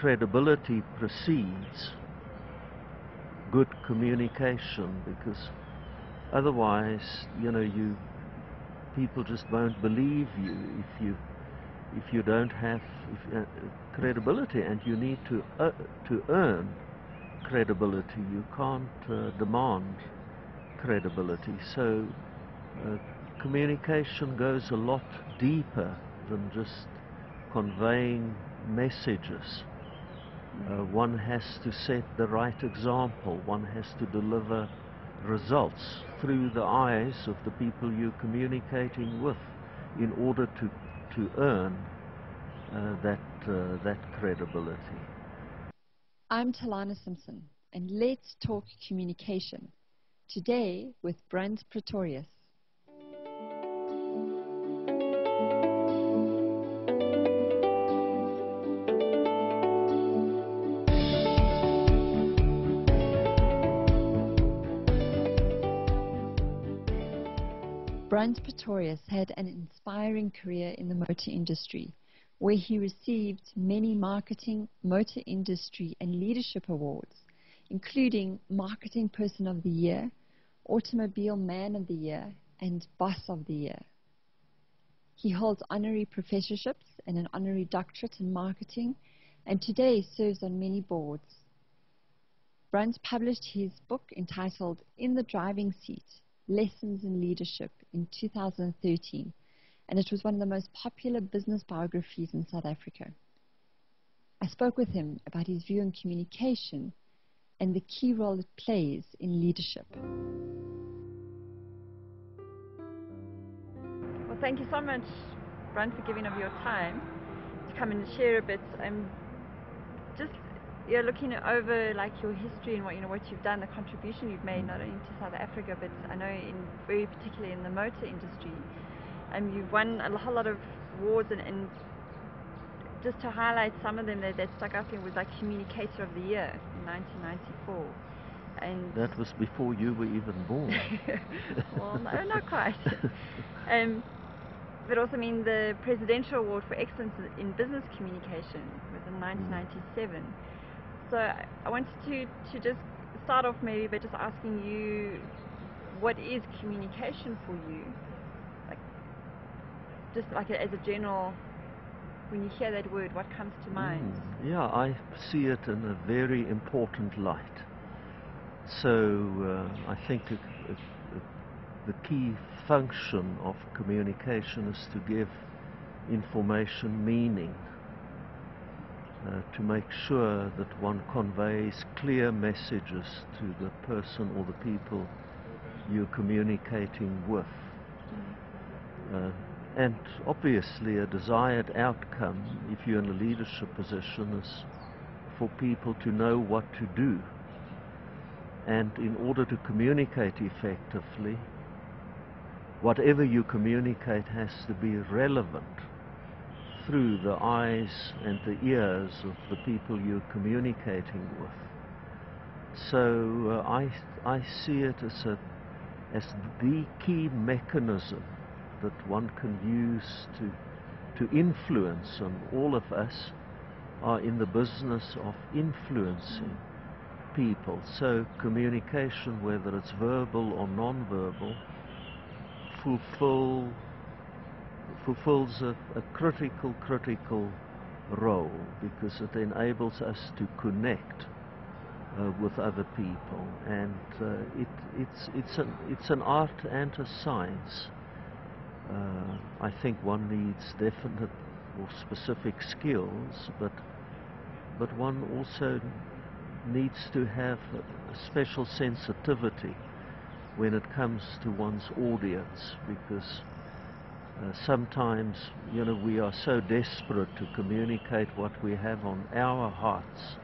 credibility precedes good communication, because otherwise, people just won't believe you if you don't have credibility, and you need to earn credibility. You can't demand credibility. So communication goes a lot deeper than just conveying messages. One has to set the right example. One has to deliver results through the eyes of the people you're communicating with in order to earn that credibility. I'm Telana Simpson, and let's talk communication. Today with Pretorius. Pretorius had an inspiring career in the motor industry, where he received many marketing, motor industry and leadership awards, including Marketing Person of the Year, Automobile Man of the Year, and Boss of the Year. He holds honorary professorships and an honorary doctorate in marketing, and today serves on many boards. Bruns published his book entitled In the Driving Seat, Lessons in Leadership in 2013, and it was one of the most popular business biographies in South Africa. I spoke with him about his view on communication and the key role it plays in leadership. Well, thank you so much, Brun, for giving of your time to come and share a bit. You're looking over like your history and what you've done, the contribution you've made not only to South Africa, but I know very particularly in the motor industry. You've won a whole lot of awards, and just to highlight some of them that stuck out to me was like Communicator of the Year in 1994. And that was before you were even born. Well, no, not quite. But also, the Presidential Award for Excellence in Business Communication was in 1997. So I wanted to just start off maybe by just asking you, what is communication for you? Just like as a general, when you hear that word, what comes to mind? Yeah, I see it in a very important light. So I think the key function of communication is to give information meaning. To make sure that one conveys clear messages to the person or the people you're communicating with. And obviously a desired outcome, if you're in a leadership position, is for people to know what to do. And in order to communicate effectively, whatever you communicate has to be relevant through the eyes and the ears of the people you're communicating with. So I see it as the key mechanism that one can use to influence, and all of us are in the business of influencing people. So communication, whether it's verbal or non-verbal, fulfills a critical role, because it enables us to connect with other people, and it's an art and a science. I think one needs definite or specific skills, but one also needs to have a special sensitivity when it comes to one's audience, because sometimes, we are so desperate to communicate what we have on our hearts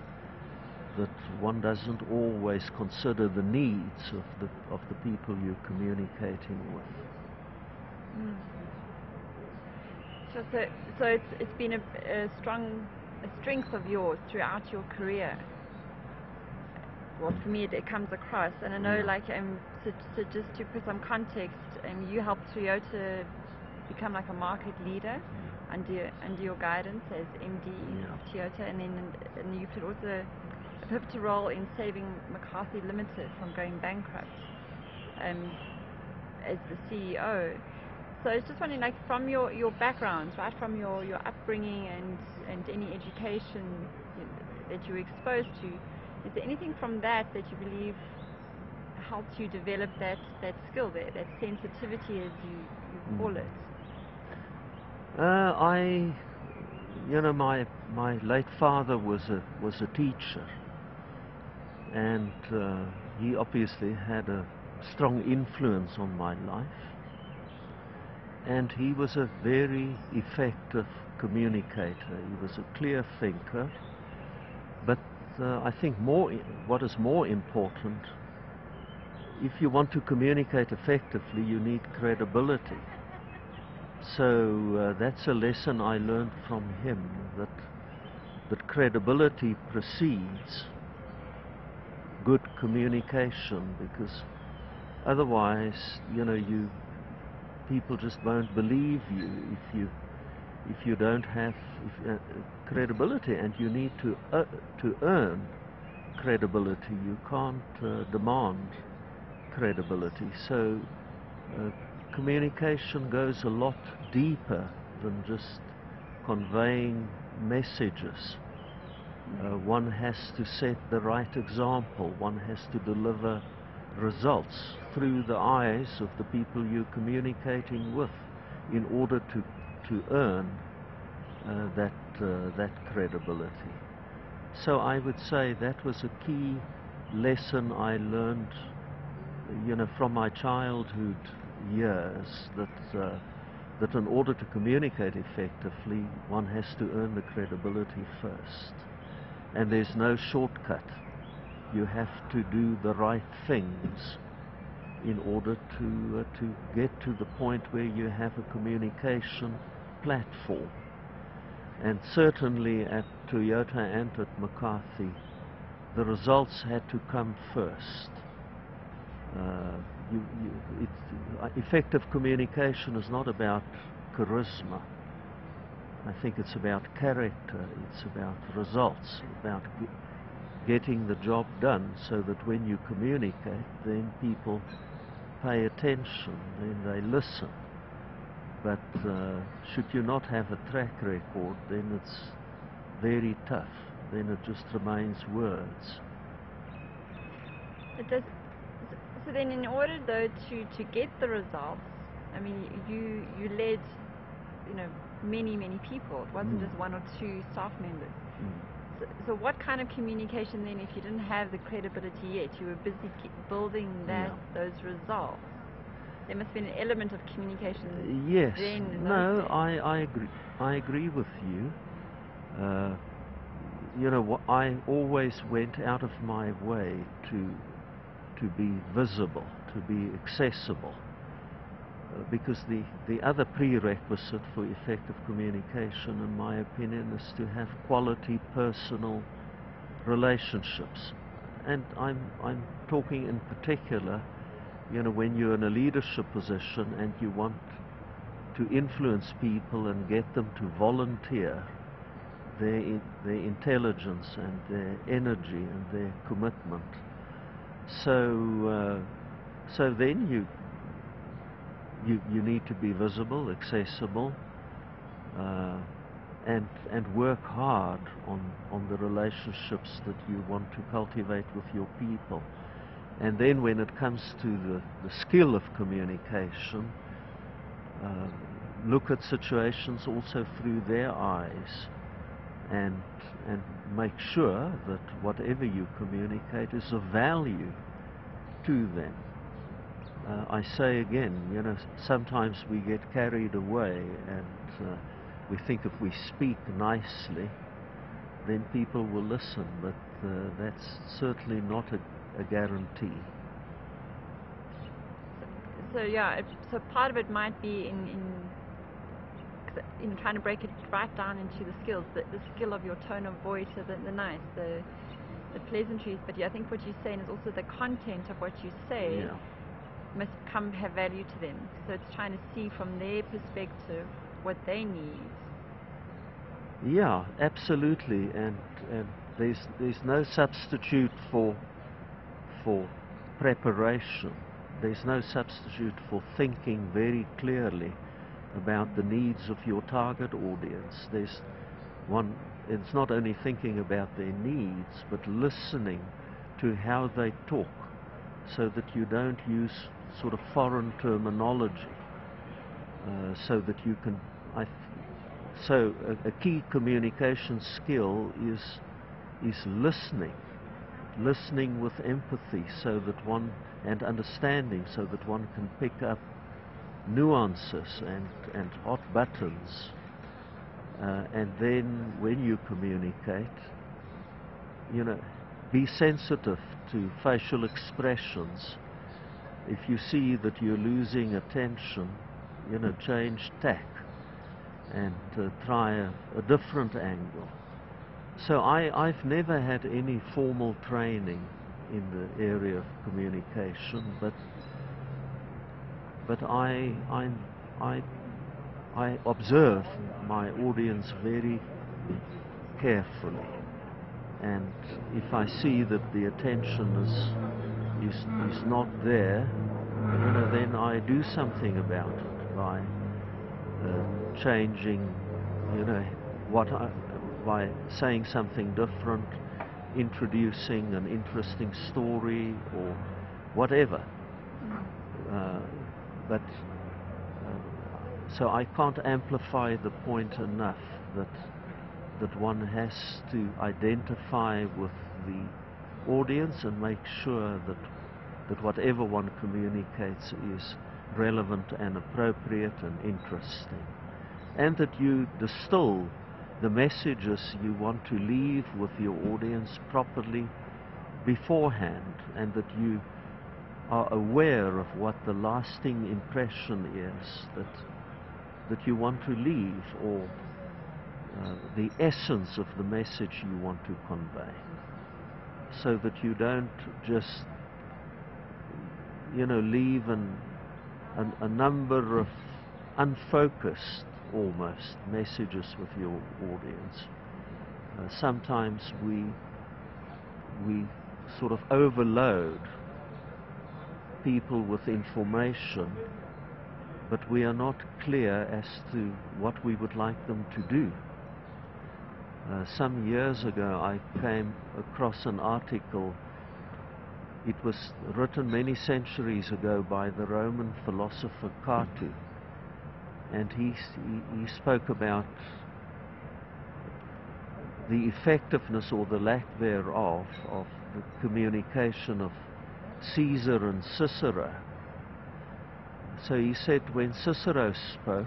that one doesn't always consider the needs of the people you're communicating with. So it's been a strength of yours throughout your career. Well, for me, it comes across, and I know, so just to put some context, you helped Toyota become like a market leader under your guidance as MD of Toyota, and you played also a pivotal role in saving McCarthy Limited from going bankrupt as the CEO. So I was just wondering, like, from your background, right, from your upbringing and any education that you were exposed to, is there anything from that you believe helped you develop that skill there, that sensitivity, as you call it? My late father was a teacher, and he obviously had a strong influence on my life. And he was a very effective communicator. He was a clear thinker. But I think what is more important, if you want to communicate effectively, you need credibility. So that's a lesson I learned from him, that credibility precedes good communication, because otherwise, people just won't believe you if you don't have credibility, and you need to earn credibility. You can't demand credibility. So communication goes a lot deeper than just conveying messages. One has to set the right example. One has to deliver results through the eyes of the people you're communicating with in order to earn that credibility. So I would say that was a key lesson I learned, from my childhood years, that in order to communicate effectively, one has to earn the credibility first. And there's no shortcut. You have to do the right things in order to get to the point where you have a communication platform. And certainly at Toyota and at McCarthy, the results had to come first. Effective communication is not about charisma. I think it's about character, it's about results, about getting the job done, so that when you communicate, then people pay attention, then they listen. But should you not have a track record, then it's very tough. Then it just remains words. It does. So then, in order though to get the results, I mean, you led, many people. It wasn't just one or two staff members. So what kind of communication then, if you didn't have the credibility yet, you were busy building those results? There must be an element of communication. Yes. Then No, I agree. I agree with you. I always went out of my way to be visible, to be accessible, because the other prerequisite for effective communication, in my opinion, is to have quality personal relationships. And I'm talking in particular, when you're in a leadership position and you want to influence people and get them to volunteer their intelligence and their energy and their commitment. So then you need to be visible, accessible, and work hard on the relationships that you want to cultivate with your people. And then when it comes to the skill of communication, look at situations also through their eyes, and make sure that whatever you communicate is of value to them. I say again, sometimes we get carried away, and we think if we speak nicely, then people will listen, but that's certainly not a guarantee. So part of it might be in trying to break it right down into the skills, the skill of your tone of voice, the pleasantries. But I think what you're saying is also the content of what you say must have value to them. So it's trying to see from their perspective what they need, Yeah, absolutely, and there's no substitute for preparation. There's no substitute for thinking very clearly about the needs of your target audience. There's one. It's not only thinking about their needs, but listening to how they talk, so that you don't use sort of foreign terminology, so that you can. So a key communication skill is listening with empathy, so that one and understanding, so that one can pick up nuances and hot buttons, and then when you communicate, you know, be sensitive to facial expressions. If you see that you're losing attention, you know, change tack and try a different angle. So I've never had any formal training in the area of communication, but I observe my audience very carefully, and if I see that the attention is not there, you know, then I do something about it by changing, you know, by saying something different, introducing an interesting story or whatever. But so I can't amplify the point enough that one has to identify with the audience and make sure that whatever one communicates is relevant and appropriate and interesting, and that you distill the messages you want to leave with your audience properly beforehand, and that you are aware of what the lasting impression is that you want to leave, or the essence of the message you want to convey, so that you don't just, you know, leave a number of unfocused, almost, messages with your audience. Sometimes we sort of overload people with information, but we are not clear as to what we would like them to do. Some years ago I came across an article. It was written many centuries ago by the Roman philosopher Catu, and he spoke about the effectiveness or the lack thereof of the communication of Caesar and Cicero. So he said when Cicero spoke,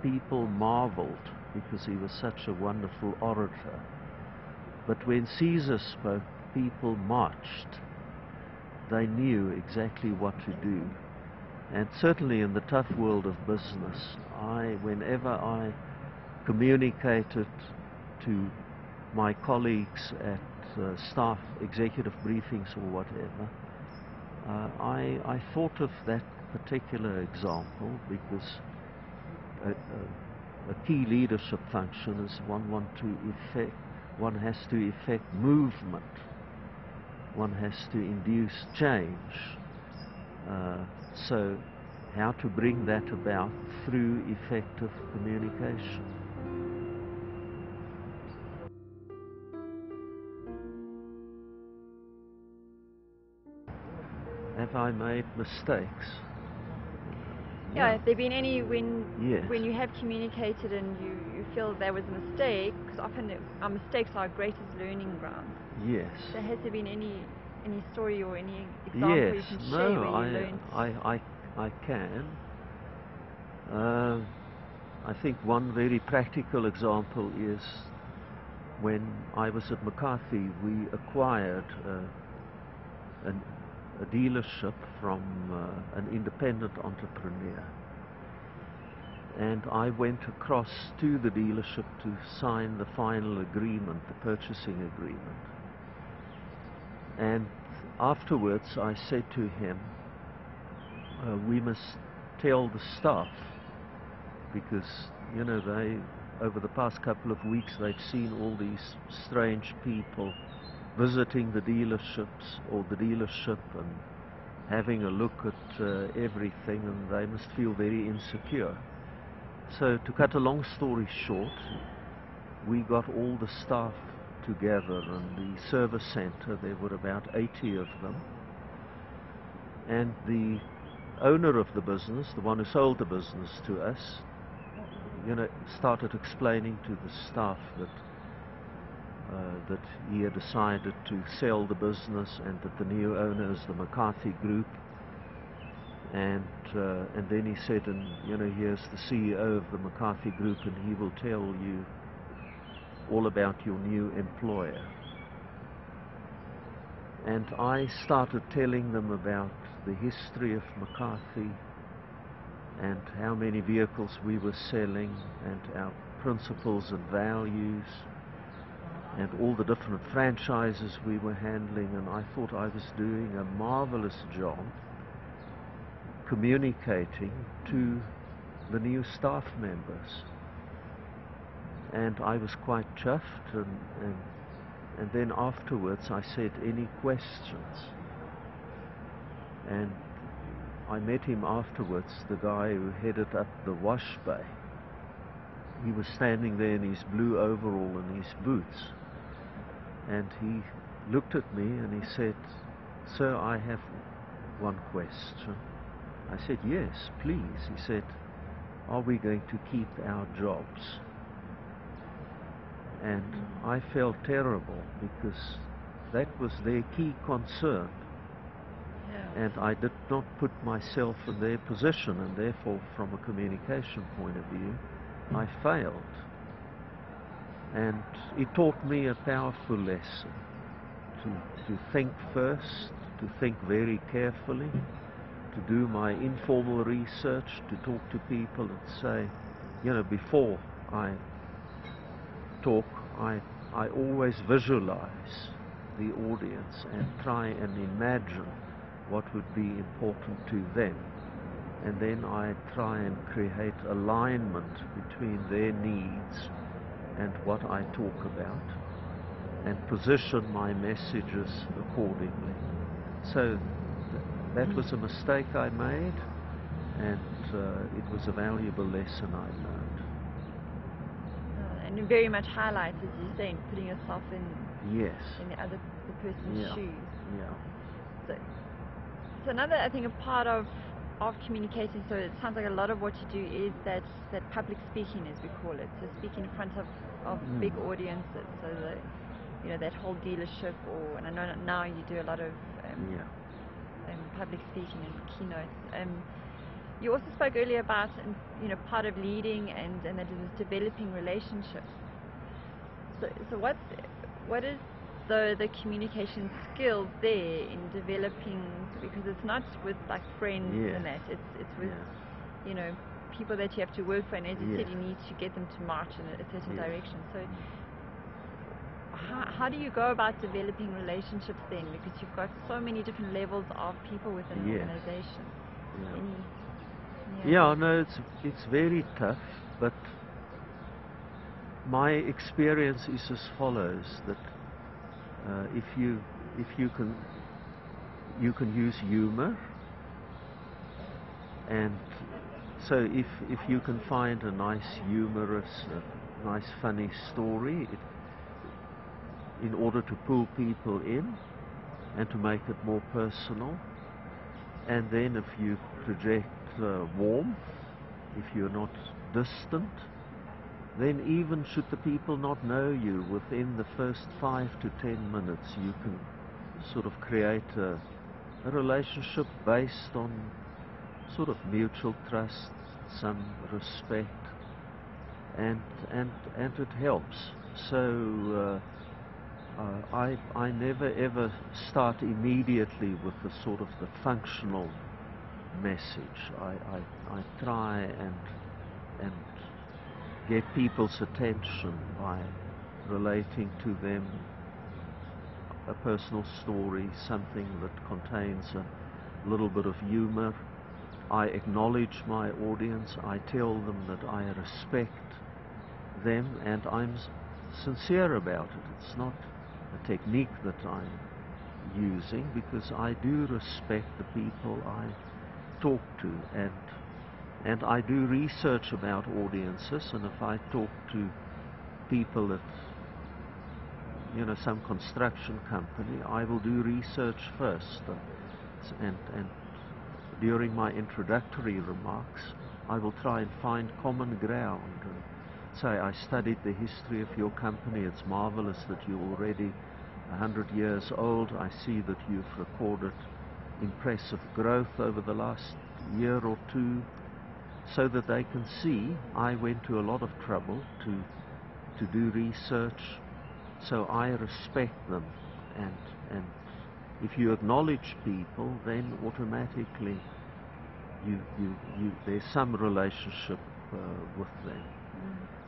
people marveled because he was such a wonderful orator. But when Caesar spoke, people marched. They knew exactly what to do. And certainly in the tough world of business, whenever I communicated to my colleagues at staff executive briefings or whatever, I thought of that particular example, because a key leadership function is one has to effect movement. One has to induce change. So how to bring that about through effective communication. Have I made mistakes? Yeah, have there been any when Yes. when you have communicated and you feel there was a mistake? Because often our mistakes are our greatest learning grounds. Yes. So has there been any story or any example Yes. you can No, share where you learned? I can. I think one very practical example is when I was at McCarthy, we acquired a dealership from an independent entrepreneur. And I went across to the dealership to sign the final agreement, the purchasing agreement. And afterwards I said to him, we must tell the staff, because, you know, over the past couple of weeks they've seen all these strange people visiting the dealerships or the dealership and having a look at everything, and they must feel very insecure. So to cut a long story short, we got all the staff together in the service center. There were about 80 of them, and the owner of the business, the one who sold the business to us, started explaining to the staff that he had decided to sell the business and that the new owner is the McCarthy Group. And then he said, and here's the CEO of the McCarthy Group, and he will tell you all about your new employer. And I started telling them about the history of McCarthy and how many vehicles we were selling and our principles and values and all the different franchises we were handling, and I thought I was doing a marvelous job communicating to the new staff members. And I was quite chuffed, and then afterwards I said, any questions? And I met him afterwards, the guy who headed up the wash bay. He was standing there in his blue overall and his boots, and he looked at me and he said, sir, I have one question. I said, yes, please. He said, are we going to keep our jobs? And I felt terrible because that was their key concern. Yeah. And I did not put myself in their position, and therefore from a communication point of view I failed. And it taught me a powerful lesson to think first, to think very carefully, to do my informal research, to talk to people and say, before I talk, I always visualize the audience and try and imagine what would be important to them. And then I try and create alignment between their needs and what I talk about, and position my messages accordingly. So that was a mistake I made, and it was a valuable lesson I learned. And it very much highlights, as you're saying, putting yourself in Yes. in the person's shoes. Yeah. So another, I think, a part of communicating, so it sounds like a lot of what you do is that public speaking, as we call it, so speaking in front of big audiences, so that whole dealership, and I know now you do a lot of public speaking and keynotes. You also spoke earlier about part of leading and that is developing relationships. So what is the communication skills there in developing, because it's not with like friends and that, it's with people that you have to work for, and as you said, you need to get them to march in a certain direction. So how do you go about developing relationships then, because you've got so many different levels of people within an organization? No, it's very tough, but my experience is as follows, that if you can use humor, and so if you can find a nice humorous, nice funny story, in order to pull people in and to make it more personal, and then if you project warmth, if you're not distant, then even should the people not know you, within the first 5 to 10 minutes you can sort of create a relationship based on sort of mutual trust, some respect, and it helps. So I never ever start immediately with the sort of the functional message. I try and get people's attention by relating to them a personal story, something that contains a little bit of humor. I acknowledge my audience. I tell them that I respect them, and I'm sincere about it. It's not a technique that I'm using, because I do respect the people I talk to, and I do research about audiences, and if I talk to people at, you know, some construction company, I will do research first, and during my introductory remarks I will try and find common ground and say, I studied the history of your company, it's marvelous that you're already 100 years old, I see that you've recorded impressive growth over the last year or two, so that they can see I went to a lot of trouble to do research, so I respect them, and if you acknowledge people, then automatically there's some relationship with them.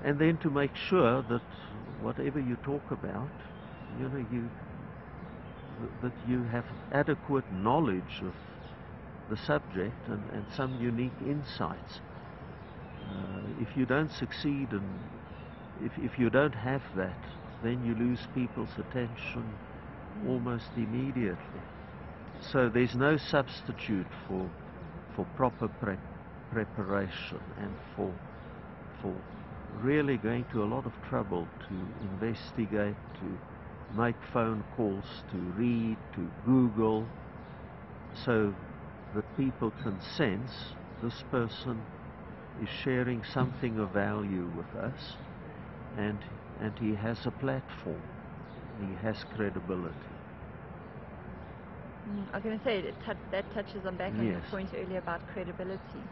And then to make sure that whatever you talk about, you know, that you have adequate knowledge of the subject and some unique insights. If you don't succeed, and if you don't have that, then you lose people's attention almost immediately. So there's no substitute for proper preparation, and for really going to a lot of trouble to investigate, to make phone calls, to read, to Google, so that people can sense this person is sharing something of value with us, and he has a platform, he has credibility. I was going to say that touches on back on Yes. your point earlier about credibility.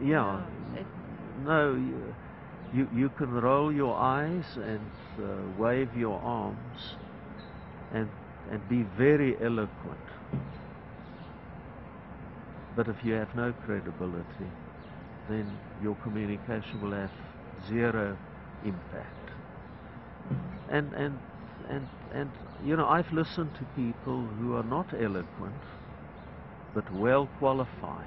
Yeah. No, you can roll your eyes and wave your arms and be very eloquent, but if you have no credibility, then your communication will have zero impact. And you know, I've listened to people who are not eloquent but well qualified,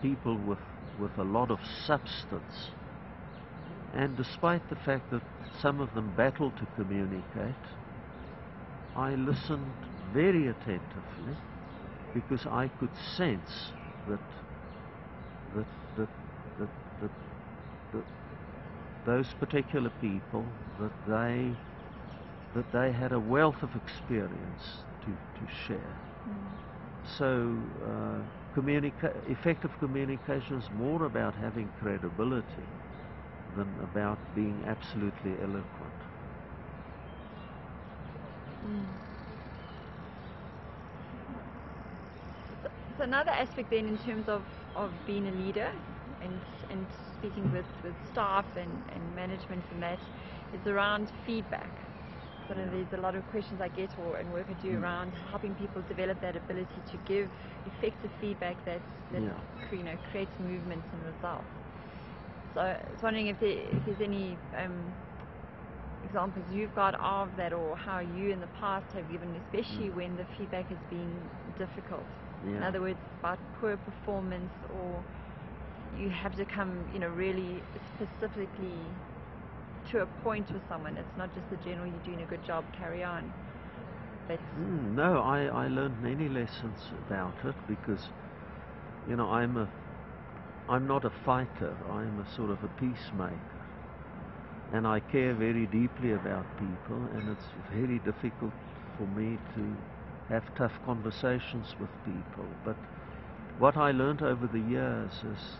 people with a lot of substance, and despite the fact that some of them battle to communicate, I listened very attentively, because I could sense that those particular people, that they had a wealth of experience to share. So effective communication is more about having credibility than about being absolutely eloquent. So another aspect then, in terms of being a leader and speaking with staff and management and that, is around feedback. So there's a lot of questions I get and work I do around helping people develop that ability to give effective feedback that you know, creates movements and results. So I was wondering if there's any examples you've got of that, or how you in the past have given, especially when the feedback has been difficult. In other words, about poor performance, or you have to come, you know, really specifically to a point with someone. It's not just the general, you're doing a good job, carry on. But no, I learned many lessons about it, because, you know, I'm not a fighter, I'm a sort of a peacemaker, and I care very deeply about people, and it's very difficult for me to have tough conversations with people. But what I learned over the years is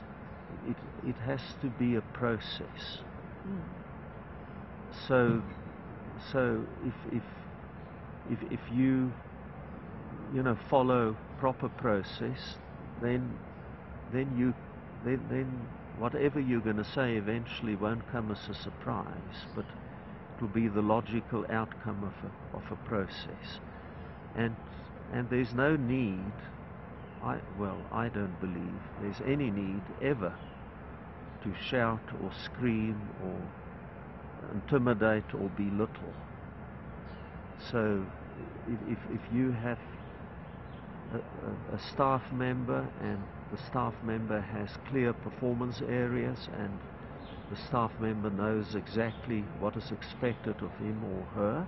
it has to be a process. So if you know, follow proper process, then whatever you're going to say eventually won't come as a surprise, but it will be the logical outcome of a process. And there's no need, I don't believe there's any need ever to shout or scream or intimidate or belittle. So if you have a staff member, and the staff member has clear performance areas, and the staff member knows exactly what is expected of him or her,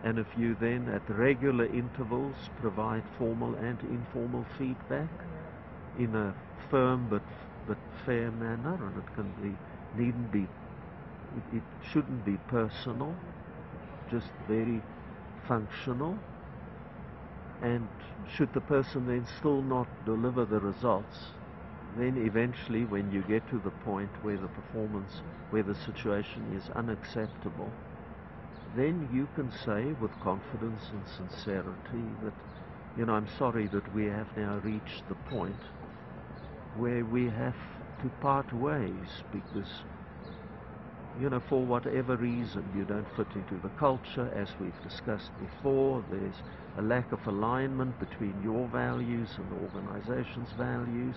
and if you then at regular intervals provide formal and informal feedback in a firm but fair manner, and it can be, needn't be, it shouldn't be personal, just very functional. And should the person then still not deliver the results, then eventually when you get to the point where the performance, where the situation is unacceptable, then you can say with confidence and sincerity that, you know, I'm sorry that we have now reached the point where we have to part ways because, you know, for whatever reason you don't fit into the culture, as we've discussed before. There's a lack of alignment between your values and the organization's values,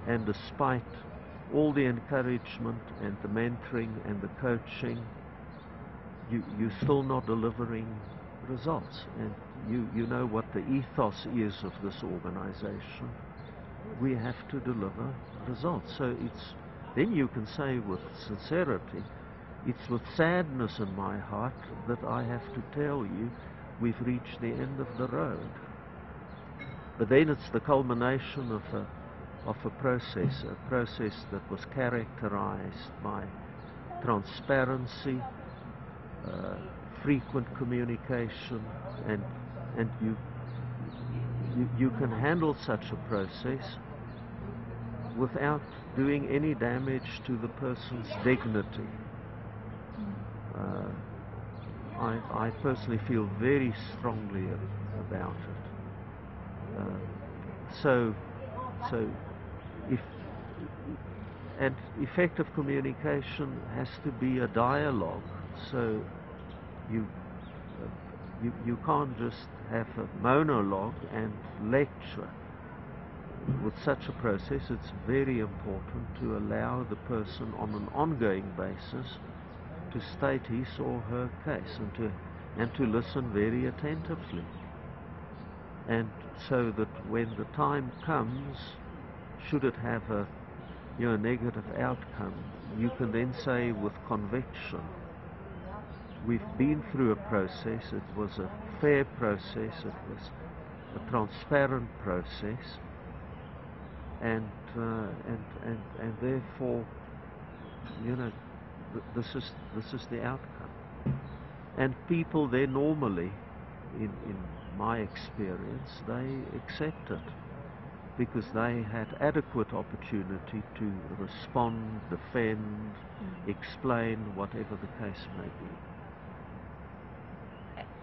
and despite all the encouragement and the mentoring and the coaching, you're still not delivering results. And you know what the ethos is of this organization. We have to deliver results. So then you can say with sincerity, it's with sadness in my heart that I have to tell you we've reached the end of the road. But then it's the culmination of a process that was characterized by transparency, frequent communication, and you can handle such a process without doing any damage to the person's dignity. I personally feel very strongly about it. So effective communication has to be a dialogue. So you can't just have a monologue and lecture. With such a process, it's very important to allow the person on an ongoing basis to state his or her case and to listen very attentively. And so that when the time comes, should it have a negative outcome, you can then say with conviction, we've been through a process, it was a fair process, it was a transparent process, and therefore, this is the outcome. And people there normally, in my experience, they accept it because they had adequate opportunity to respond, defend, explain, whatever the case may be.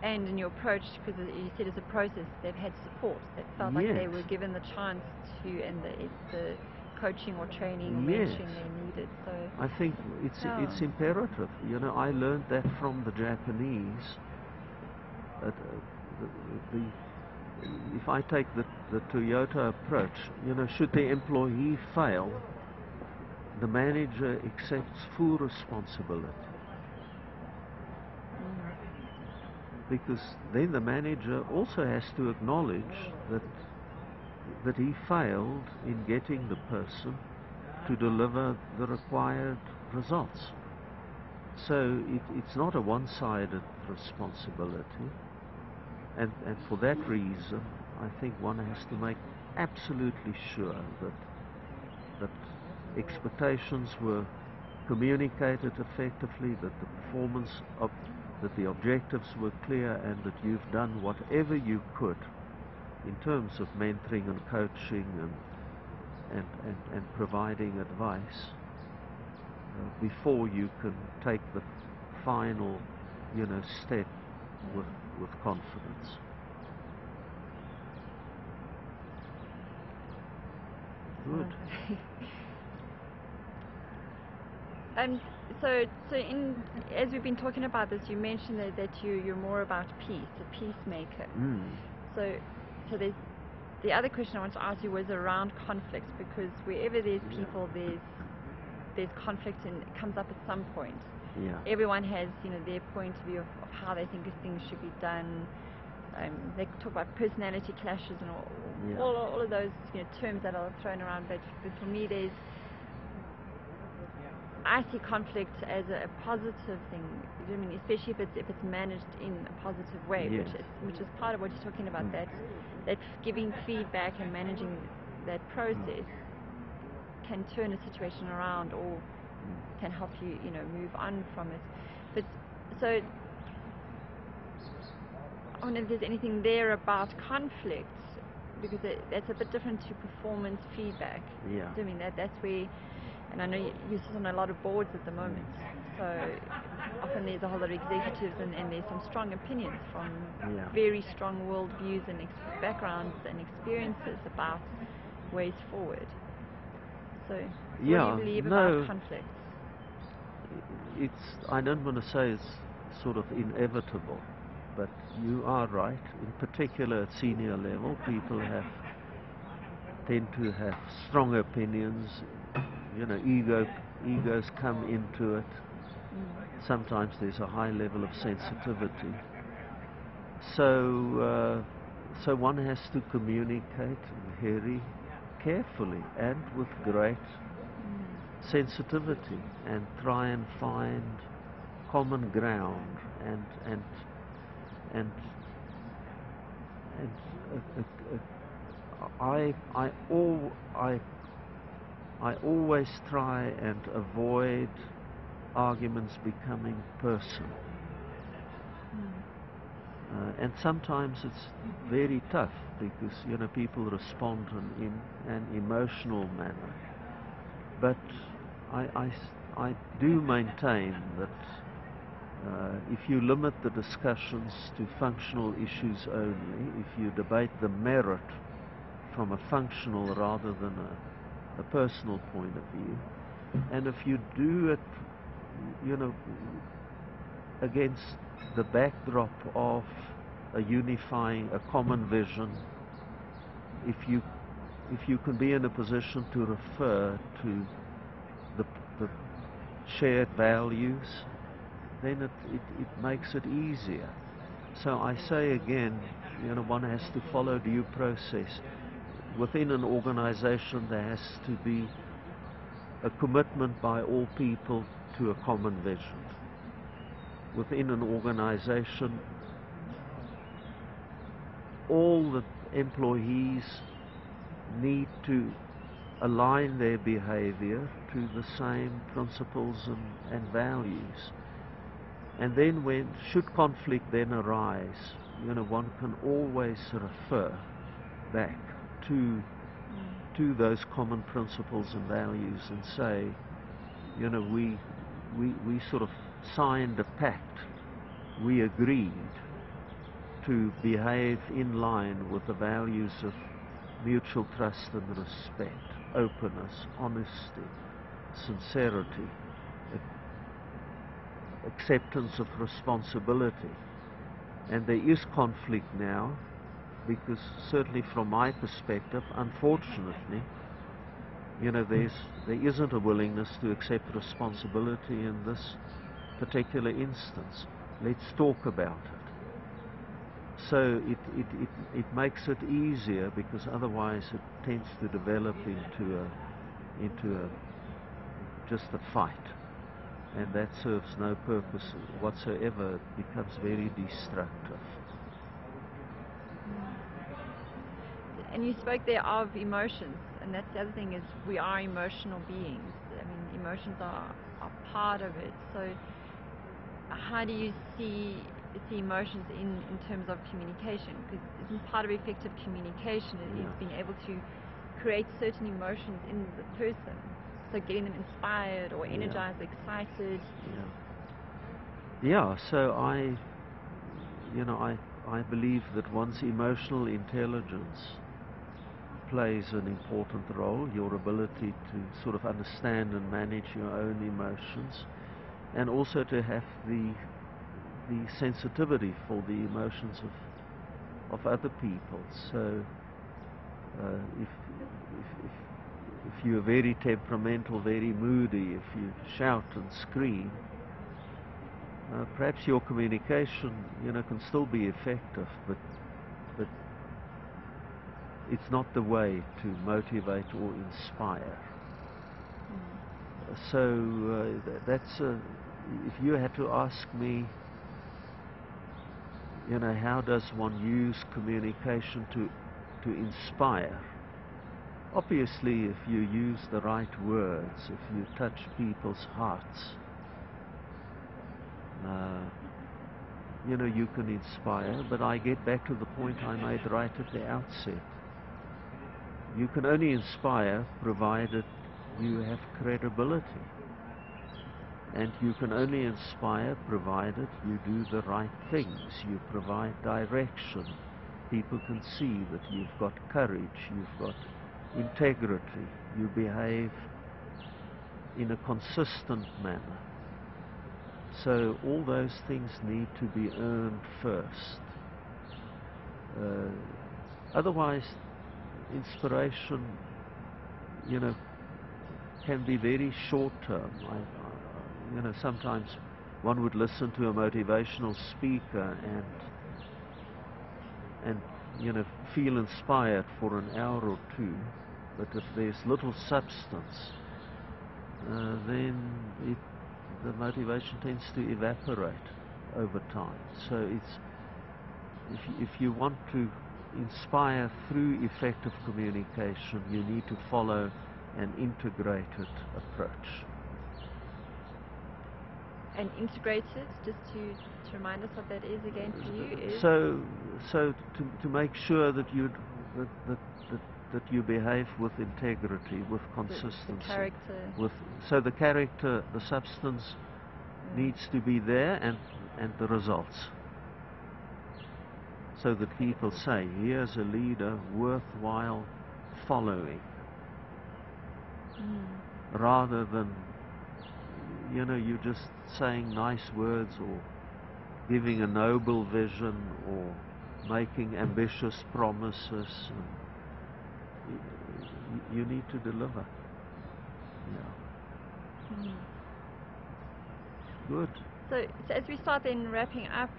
And in your approach, because you said it's a process, they've had support. They felt like they were given the chance to, and the coaching or training or mentoring they needed. So I think it's imperative. I learned that from the Japanese. If I take the Toyota approach, should the employee fail, the manager accepts full responsibility. Because then the manager also has to acknowledge that he failed in getting the person to deliver the required results. So it's not a one-sided responsibility. And for that reason, I think one has to make absolutely sure that expectations were communicated effectively, that the performance of that the objectives were clear, and that you've done whatever you could in terms of mentoring and coaching and providing advice before you can take the final step with confidence. Good. So as we've been talking about this, you mentioned that you're more about peace, a peacemaker. So there's the other question I want to ask you was around conflicts, because wherever there's people, there's conflict, and it comes up at some point. Everyone has their point of view of how they think things should be done. They talk about personality clashes and all of those terms that are thrown around. But for me, I see conflict as a positive thing. You know what I mean? Especially if it's managed in a positive way, Yes. which is part of what you're talking about. That giving feedback and managing that process can turn a situation around, or can help you, move on from it. But so, I wonder if there's anything there about conflict, because that's a bit different to performance feedback. Yeah. I mean, that's where, and I know you sit on a lot of boards at the moment, so often there's a whole lot of executives, and there's some strong opinions from very strong worldviews and backgrounds and experiences about ways forward. So what do you believe about conflict? I don't want to say it's sort of inevitable, but you are right. In particular at senior level, people tend to have strong opinions. Egos come into it. Sometimes there's a high level of sensitivity. So one has to communicate very carefully and with great sensitivity, and try and find common ground, and I always try and avoid arguments becoming personal. And sometimes it's very tough, because people respond in an emotional manner. But I do maintain that if you limit the discussions to functional issues only, if you debate the merit from a functional rather than a personal point of view, and if you do it, against the backdrop of a common vision, if you can be in a position to refer to the shared values, then it makes it easier. So I say again, one has to follow due process. Within an organization, there has to be a commitment by all people to a common vision. Within an organization, all the employees need to align their behavior to the same principles and values. And then should conflict then arise, one can always refer back to those common principles and values, and say, we sort of signed a pact. We agreed to behave in line with the values of mutual trust and respect, openness, honesty, sincerity, acceptance of responsibility. And there is conflict now, because certainly from my perspective, unfortunately, there isn't a willingness to accept responsibility in this particular instance. Let's talk about it. So it makes it easier, because otherwise it tends to develop into just a fight, and that serves no purpose whatsoever. It becomes very destructive. And you spoke there of emotions, and that's the other thing, is we are emotional beings. I mean, emotions are part of it. So how do you see emotions in terms of communication? Because isn't part of effective communication is being able to create certain emotions in the person, so getting them inspired or energized, excited. So I believe that one's emotional intelligence plays an important role, your ability to sort of understand and manage your own emotions, and also to have the sensitivity for the emotions of other people. So if you're very temperamental, very moody, if you shout and scream, perhaps your communication can still be effective, but it's not the way to motivate or inspire. That's if you had to ask me, how does one use communication to inspire? Obviously, if you use the right words, if you touch people's hearts, you can inspire. But I get back to the point I made right at the outset. You can only inspire provided you have credibility. And you can only inspire provided you do the right things. You provide direction. People can see that you've got courage, you've got integrity, you behave in a consistent manner. So all those things need to be earned first. Otherwise, inspiration, can be very short-term. Sometimes one would listen to a motivational speaker and feel inspired for an hour or two, but if there's little substance, then the motivation tends to evaporate over time. So if you want to inspire through effective communication, you need to follow an integrated approach. And integrated, just to remind us what that is again for you, is? So to make sure that that you behave with integrity, with consistency. The character. So the character, the substance needs to be there, and the results. So that people say, here's a leader worthwhile following. Rather than, you just saying nice words or giving a noble vision or making ambitious promises. You need to deliver. Yeah. Good. So as we start then wrapping up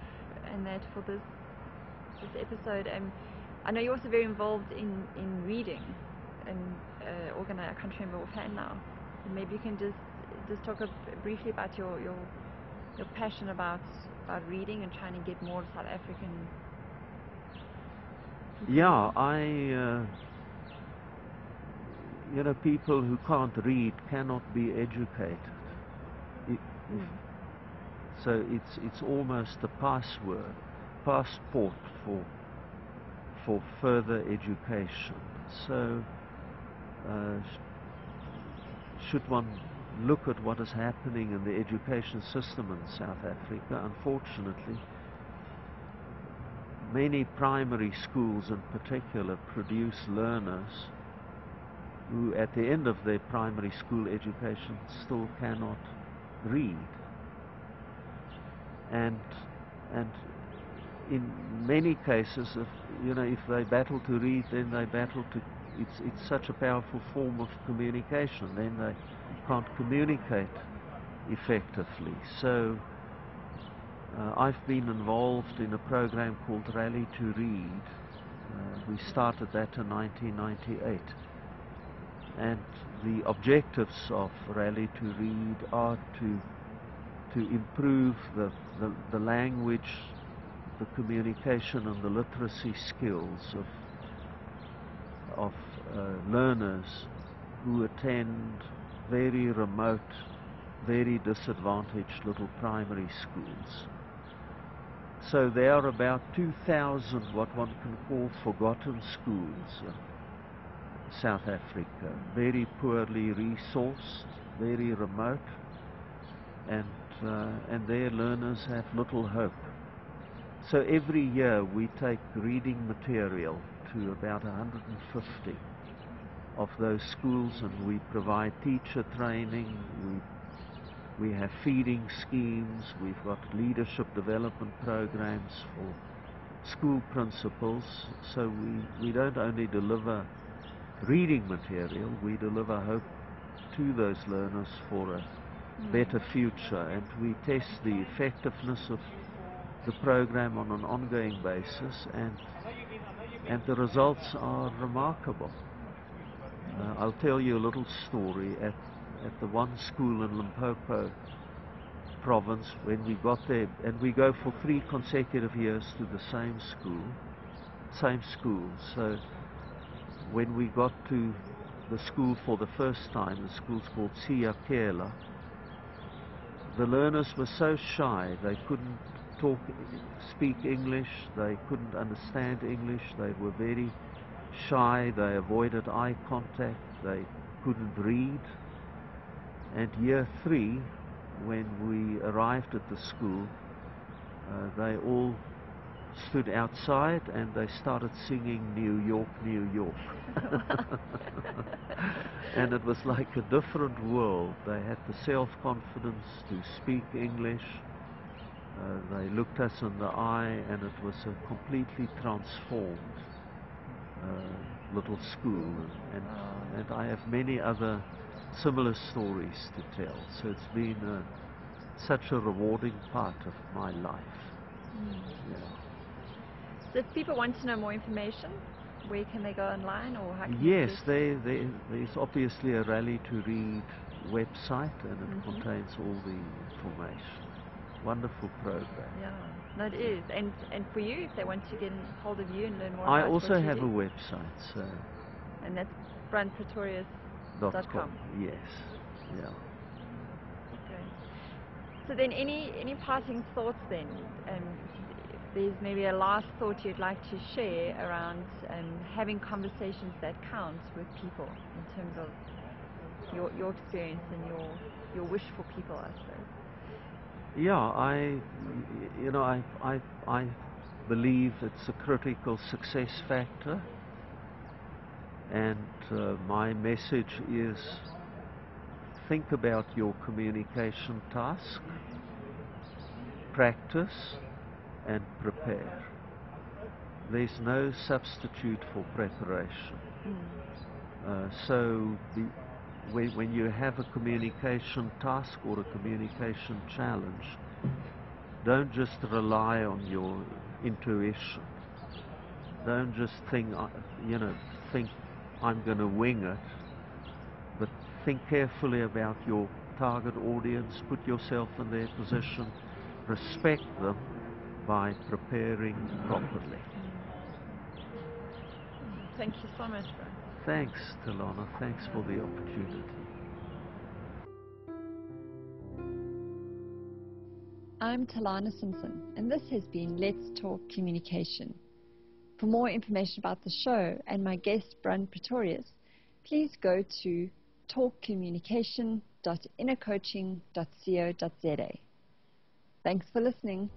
and that for this episode, I know you're also very involved in reading and I can't remember offhand now. Maybe you can just talk briefly about your passion about reading and trying to get more South African people. Yeah, people who can't read cannot be educated. So it's almost a passport for further education. So should one look at what is happening in the education system in South Africa, unfortunately, many primary schools in particular produce learners who at the end of their primary school education still cannot read. And in many cases, if they battle to read, then they battle to, it's such a powerful form of communication, then they can't communicate effectively. So I've been involved in a program called Rally to Read. We started that in 1998. And the objectives of Rally to Read are to improve the language, the communication and the literacy skills of learners who attend very remote, very disadvantaged little primary schools. So there are about 2,000 what one can call forgotten schools in South Africa, very poorly resourced, very remote, and their learners have little hope. So every year we take reading material to about 150 of those schools, and we provide teacher training, we have feeding schemes, we've got leadership development programs for school principals. So we don't only deliver reading material, we deliver hope to those learners for a better future, and we test the effectiveness of the program on an ongoing basis, and the results are remarkable. I'll tell you a little story. at the one school in Limpopo province when we got there, and we go for 3 consecutive years to the same school. So when we got to the school for the first time, the school's called Siyakela, the learners were so shy, they couldn't speak English, they couldn't understand English, they were very shy, they avoided eye contact, they couldn't read. And year 3, when we arrived at the school, they all stood outside and they started singing New York, New York. And it was like a different world. They had the self-confidence to speak English. They looked us in the eye, and it was a completely transformed little school. And I have many other similar stories to tell. So it's been such a rewarding part of my life. Yeah. So if people want to know more information, where can they go online, or how can Yes, they there's obviously a Rally to Read website, and it contains all the information. Wonderful program. Yeah, no, it is. And for you, if they want to get a hold of you and learn more I about also what you have do, a website, so and that's Pretorius.com. Yes, yeah. Okay. So then, any parting thoughts then? If there's maybe a last thought you'd like to share around having conversations that count with people in terms of your experience and your wish for people, I suppose. Yeah, I believe it's a critical success factor, and my message is: think about your communication task, practice, and prepare. There's no substitute for preparation. So when you have a communication task or a communication challenge, don't just rely on your intuition. Don't just think I'm going to wing it, but think carefully about your target audience, put yourself in their position, respect them by preparing properly. Thank you so much, sir. Thanks, Telana. Thanks for the opportunity. I'm Telana Simpson, and this has been Let's Talk Communication. For more information about the show and my guest, Pretorius, please go to talkcommunication.innercoaching.co.za. Thanks for listening.